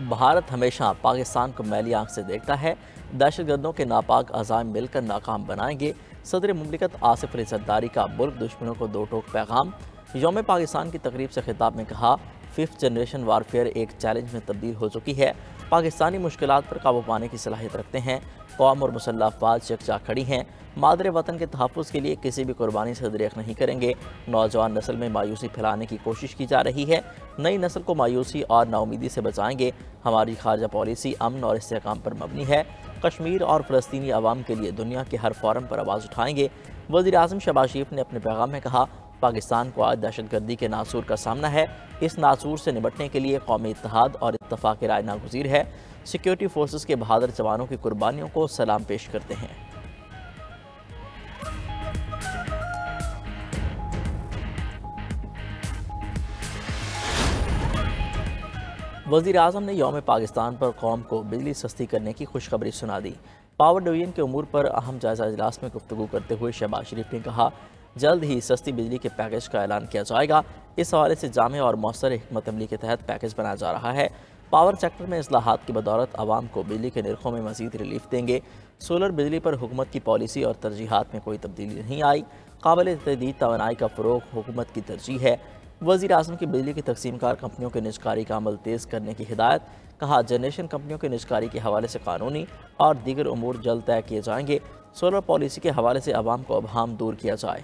بھارت ہمیشہ پاکستان کو میلی آنکھ سے دیکھتا ہے، دہشت گردوں کے ناپاک عزائم مل کر ناکام بنائیں گے۔ صدر مملکت آصف علی زرداری کا ملک دشمنوں کو دو ٹوک پیغام۔ یوم پاکستان کی تقریب سے خطاب میں کہا، 5th جنریشن وارفیئر ایک چیلنج میں تبدیل ہو چکی ہے۔ پاکستانی مشکلات پر قابو پانے کی صلاحیت رکھتے ہیں۔ قوم اور مسلح افواج یکجا کھڑی ہیں، مادر وطن کے تحفظ کے لیے کسی بھی قربانی سے دریغ نہیں کریں گے۔ نوجوان نسل میں مایوسی پھیلانے کی کوشش کی جا رہی ہے، نئی نسل کو مایوسی اور ناامیدی سے بچائیں گے۔ ہماری خارجہ پالیسی امن اور استحکام پر مبنی ہے، کشمیر اور فلسطینی عوام کے لیے دنیا کے ہر فورم پر آواز اٹھائیں گے۔ وزیر اعظم شہباز شریف نے اپنے پیغام میں کہا، پاکستان کو آج دہشت گردی کے ناسور کا سامنا ہے۔ اس ناسور سے نمٹنے کے لیے قومی اتحاد اور اتفاق رائے ناگزیر ہے۔ سیکیورٹی فورسز کے بہادر جوانوں کی قربانیوں کو سلام پیش کرتے ہیں۔ وزیر اعظم نے یوم پاکستان پر قوم کو بجلی سستی کرنے کی خوشخبری سنا دی۔ پاور ڈویژن کے امور پر اہم جائزہ اجلاس میں گفتگو کرتے ہوئے شہباز شریف نے کہا، جلد ہی سستی بجلی کے پیکج کا اعلان کیا جائے گا۔ اس حوالے سے جامع اور مؤثر حکمت عملی کے تحت پیکج بنایا جا رہا ہے۔ پاور سیکٹر میں اصلاحات کی بدولت عوام کو بجلی کے نرخوں میں مزید ریلیف دیں گے۔ سولر بجلی پر حکومت کی پالیسی اور ترجیحات میں کوئی تبدیلی نہیں آئی۔ قابل تجدید توانائی کا فروغ حکومت کی ترجیح ہے۔ وزیر اعظم کی بجلی کی تقسیم کار کمپنیوں کے نجکاری کا عمل تیز کرنے کی ہدایت۔ کہا، جنریشن کمپنیوں کے نجکاری کے حوالے سے قانونی اور دیگر امور جلد طے کیے جائیں گے۔ سولر پالیسی کے حوالے سے عوام کو ابہام دور کیا جائے۔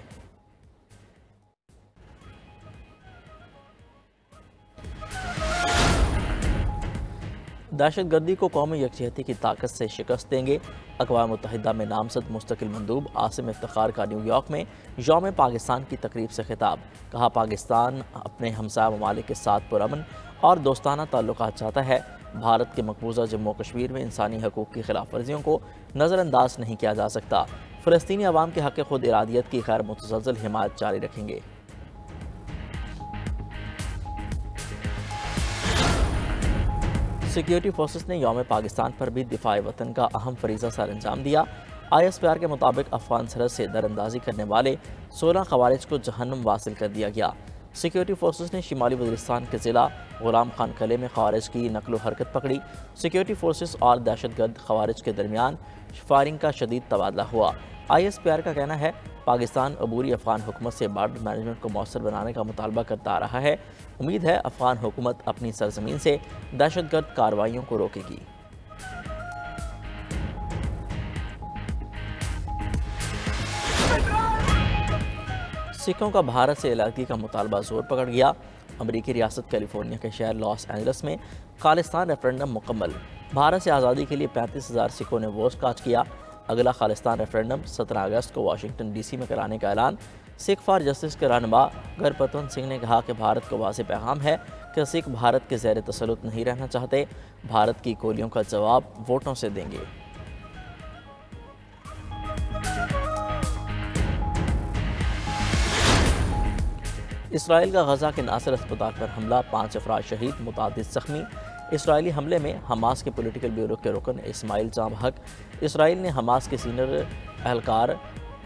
دہشت گردی کو قومی یکجہتی کی طاقت سے شکست دیں گے۔ اقوام متحدہ میں نامزد مستقل مندوب عاصم افتخار کا نیو یارک میں یوم پاکستان کی تقریب سے خطاب۔ کہا، پاکستان اپنے ہمسایہ ممالک کے ساتھ پرامن اور دوستانہ تعلقات چاہتا ہے۔ بھارت کے مقبوضہ جموں و کشمیر میں انسانی حقوق کی خلاف ورزیوں کو نظر انداز نہیں کیا جا سکتا۔ فلسطینی عوام کے حق خود ارادیت کی غیر متزلزل حمایت جاری رکھیں گے۔ سیکیورٹی فورسز نے یوم پاکستان پر بھی دفاع وطن کا اہم فریضہ سر انجام دیا۔ ISPR کے مطابق افغان سرحد سے در اندازی کرنے والے 16 خوارج کو جہنم واصل کر دیا گیا۔ سیکیورٹی فورسز نے شمالی وزیرستان کے ضلع غلام خان قلعے میں خوارج کی نقل و حرکت پکڑی۔ سیکیورٹی فورسز اور دہشت گرد خوارج کے درمیان فائرنگ کا شدید تبادلہ ہوا۔ ISPR کا کہنا ہے، پاکستان عبوری افغان حکومت سے بارڈر مینجمنٹ کو مؤثر بنانے کا مطالبہ کرتا آ رہا ہے۔ امید ہے افغان حکومت اپنی سرزمین سے دہشت گرد کارروائیوں کو روکے گی۔ سکھوں کا بھارت سے علیحدگی کا مطالبہ زور پکڑ گیا۔ امریکی ریاست کیلیفورنیا کے شہر لاس اینجلس میں خالصتان ریفرنڈم مکمل۔ بھارت سے آزادی کے لیے 35,000 سکھوں نے ووٹ کاسٹ کیا۔ اگلا خالصتان ریفرنڈم 17 اگست کو واشنگٹن DC میں کرانے کا اعلان۔ سکھ فار جسٹس کے رہنما گرپتونت سنگھ نے کہا کہ بھارت کو واضح پیغام ہے کہ سکھ بھارت کے زیر تسلط نہیں رہنا چاہتے۔ بھارت کی گولیوں کا جواب ووٹوں سے دیں گے۔ اسرائیل کا غزہ کے ناصر اسپتال پر حملہ، 5 افراد شہید، متعدد زخمی۔ اسرائیلی حملے میں حماس کے پولیٹیکل بیورو کے رکن اسماعیل جام حق۔ اسرائیل نے حماس کے سینئر اہلکار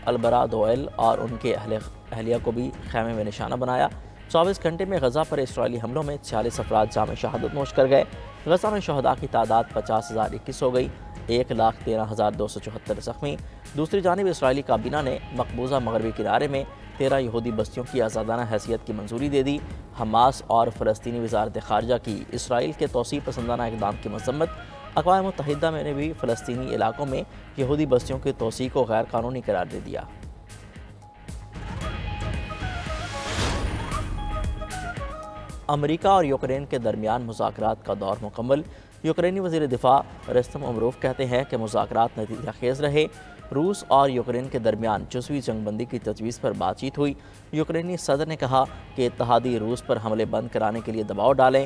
البرا دوئل اور ان کے اہلیہ کو بھی خیمے میں نشانہ بنایا۔ 24 گھنٹے میں غزہ پر اسرائیلی حملوں میں 46 افراد جام شہادت نوش کر گئے۔ غزہ میں شہداء کی تعداد 50,021 ہو گئی، 1,13,274 زخمی۔ دوسری جانب اسرائیلی کابینہ نے مقبوضہ مغربی کنارے میں 13 یہودی بستیوں کی آزادانہ حیثیت کی منظوری دے دی۔ حماس اور فلسطینی وزارت خارجہ کی اسرائیل کے توسیع پسندانہ اقدام کی مذمت۔ اقوام متحدہ نے بھی فلسطینی علاقوں میں یہودی بستیوں کی توسیع کو غیر قانونی قرار دے دیا۔ امریکہ اور یوکرین کے درمیان مذاکرات کا دور مکمل۔ یوکرینی وزیر دفاع رستم امروف کہتے ہیں کہ مذاکرات نتیجہ خیز رہے۔ روس اور یوکرین کے درمیان جزوی جنگ بندی کی تجویز پر بات چیت ہوئی۔ یوکرینی صدر نے کہا کہ اتحادی روس پر حملے بند کرانے کے لیے دباؤ ڈالیں۔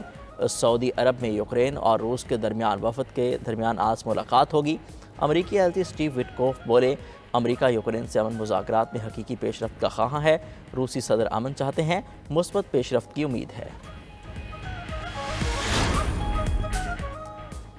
سعودی عرب میں یوکرین اور روس کے درمیان وفد کے درمیان آج ملاقات ہوگی۔ امریکی ایلچی سٹیو وٹکوف بولے، امریکہ یوکرین سے امن مذاکرات میں حقیقی پیش رفت کا خواہاں ہے۔ روسی صدر امن چاہتے ہیں، مثبت پیش رفت کی امید ہے۔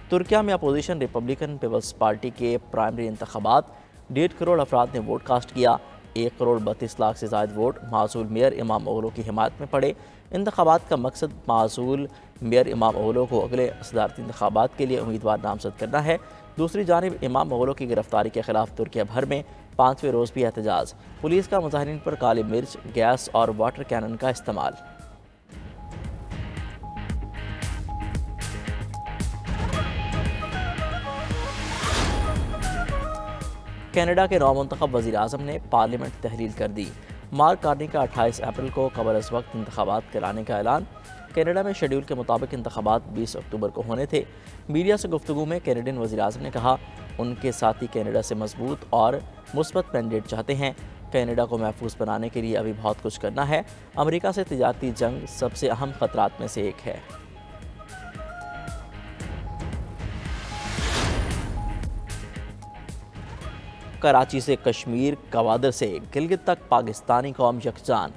ترکیہ میں اپوزیشن ریپبلکن پیپلز پارٹی کے پرائمری انتخابات، 1.5 کروڑ افراد نے ووٹ کاسٹ کیا۔ 1,32,00,000 سے زائد ووٹ معزول میئر امام اوغلو کی حمایت میں پڑے۔ انتخابات کا مقصد معزول میئر امام اوغلو کو اگلے صدارتی انتخابات کے لیے امیدوار نامزد کرنا ہے۔ دوسری جانب امام اوغلو کی گرفتاری کے خلاف ترکیہ بھر میں 5ویں روز بھی احتجاج، پولیس کا مظاہرین پر کالی مرچ، گیس اور واٹر کینن کا استعمال۔ کینیڈا کے نومنتخب وزیر اعظم نے پارلیمنٹ تحلیل کر دی۔ مارک کارنی کا 28 اپریل کو قبل از وقت انتخابات کرانے کا اعلان۔ کینیڈا میں شیڈول کے مطابق انتخابات 20 اکتوبر کو ہونے تھے۔ میڈیا سے گفتگو میں کینیڈین وزیر اعظم نے کہا ان کے ساتھی کینیڈا سے مضبوط اور مثبت مینڈیٹ چاہتے ہیں۔ کینیڈا کو محفوظ بنانے کے لیے ابھی بہت کچھ کرنا ہے۔ امریکہ سے تجارتی جنگ سب سے اہم خطرات میں سے ایک ہے۔ کراچی سے کشمیر، گوادر سے گلگت تک پاکستانی قوم یکجان۔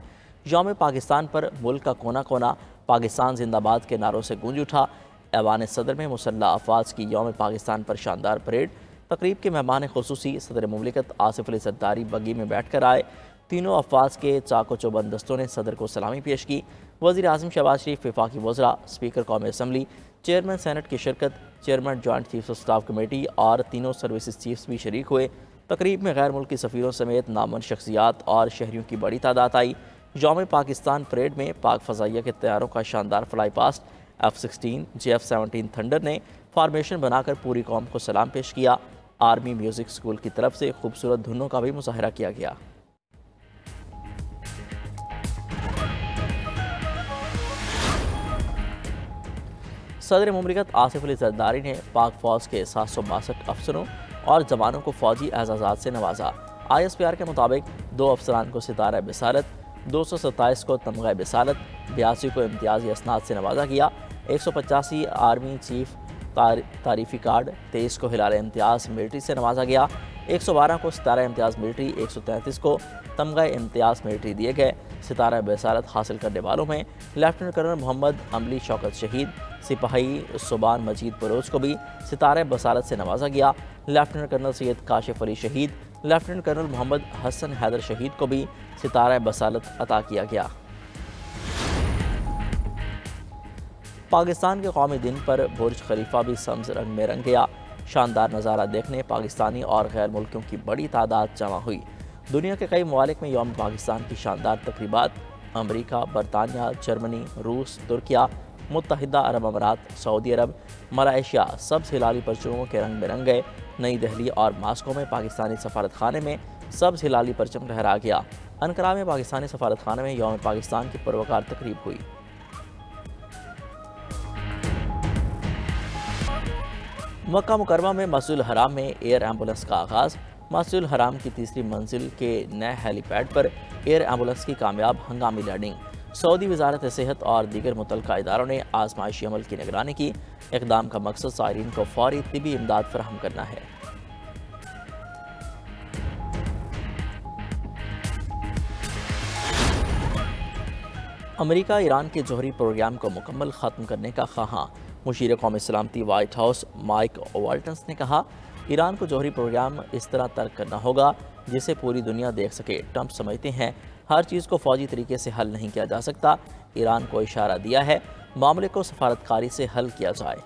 یوم پاکستان پر ملک کا کونا کونا پاکستان زندہ باد کے نعروں سے گونج اٹھا۔ ایوان صدر میں مسلح افواج کی یوم پاکستان پر شاندار پریڈ۔ تقریب کے مہمان خصوصی صدر مملکت آصف علی زرداری بگی میں بیٹھ کر آئے۔ تینوں افواج کے چاق و چوبند دستوں نے صدر کو سلامی پیش کی۔ وزیر اعظم شہباز شریف، وفاقی وزراء، اسپیکر قومی اسمبلی، چیئرمین سینٹ کی شرکت، chairman joint chiefs of staff committee اور تینوں سروسز چیفز بھی شریک ہوئے۔ تقریب میں غیر ملکی سفیروں سمیت نامور شخصیات اور شہریوں کی بڑی تعداد آئی۔ یوم پاکستان پریڈ میں پاک فضائیہ کے طیاروں کا شاندار fly past, F-16 JF-17 thunder نے فارمیشن بنا کر پوری قوم کو سلام پیش کیا۔ آرمی میوزک اسکول کی طرف سے خوبصورت دھنوں کا بھی مظاہرہ کیا گیا۔ صدر مملکت آصف علی زرداری نے پاک فوج کے 762 افسروں اور جوانوں کو فوجی اعزازات سے نوازا۔ ISPR کے مطابق 2 افسران کو ستارہ بصارت، 227 کو تمغہ بصارت، 82 کو امتیازی اسناد سے نوازا گیا، 185 آرمی چیف تعریفی کارڈ، 23 کو ہلال امتیاز ملٹری سے نوازا گیا، 112 کو ستارہ امتیاز ملٹری، 133 کو تمغہ امتیاز ملٹری دیے گئے۔ ستارہ بصارت حاصل کرنے والوں میں لیفٹیننٹ کرنل محمد عملی شوکت شہید، سپاہی سبحان مجید بلوچ کو بھی ستارہ بصارت سے نوازا گیا۔ لیفٹیننٹ کرنل سید کاشف علی شہید، لیفٹیننٹ کرنل محمد حسن حیدر شہید کو بھی ستارہ بصارت عطا کیا گیا۔ پاکستان کے قومی دن پر برج خلیفہ بھی سبز رنگ میں رنگ گیا۔ شاندار نظارہ دیکھنے پاکستانی اور غیر ملکیوں کی بڑی تعداد جمع ہوئی۔ دنیا کے کئی ممالک میں یوم پاکستان کی شاندار تقریبات۔ امریکہ، برطانیہ، جرمنی، روس، ترکیہ، متحدہ عرب امارات، سعودی عرب، ملائیشیا سبز ہلالی پرچموں کے رنگ میں رنگ گئے۔ نئی دہلی اور ماسکو میں پاکستانی سفارت خانے میں سبز ہلالی پرچم لہرا گیا۔ انقرہ میں پاکستانی سفارت خانے میں یوم پاکستان کی پروقار تقریب ہوئی۔ مکہ مکرمہ میں مسجد الحرام میں ایئر ایمبولنس کا آغاز۔ مسجد الحرام کی تیسری منزل کے نئے ہیلی پیڈ پر ایئر ایمبولنس کی کامیاب ہنگامی لینڈنگ۔ سعودی وزارت صحت اور دیگر متعلقہ اداروں نے آزمائشی عمل کی نگرانی کی۔ اقدام کا مقصد زائرین کو فوری طبی امداد فراہم کرنا ہے۔ امریکہ ایران کے جوہری پروگرام کو مکمل ختم کرنے کا خواہاں۔ مشیر قومی سلامتی وائٹ ہاؤس مائک والٹنس نے کہا ایران کو جوہری پروگرام اس طرح ترک کرنا ہوگا جسے پوری دنیا دیکھ سکے۔ ٹرمپ سمجھتے ہیں ہر چیز کو فوجی طریقے سے حل نہیں کیا جا سکتا۔ ایران کو اشارہ دیا ہے معاملے کو سفارتکاری سے حل کیا جائے۔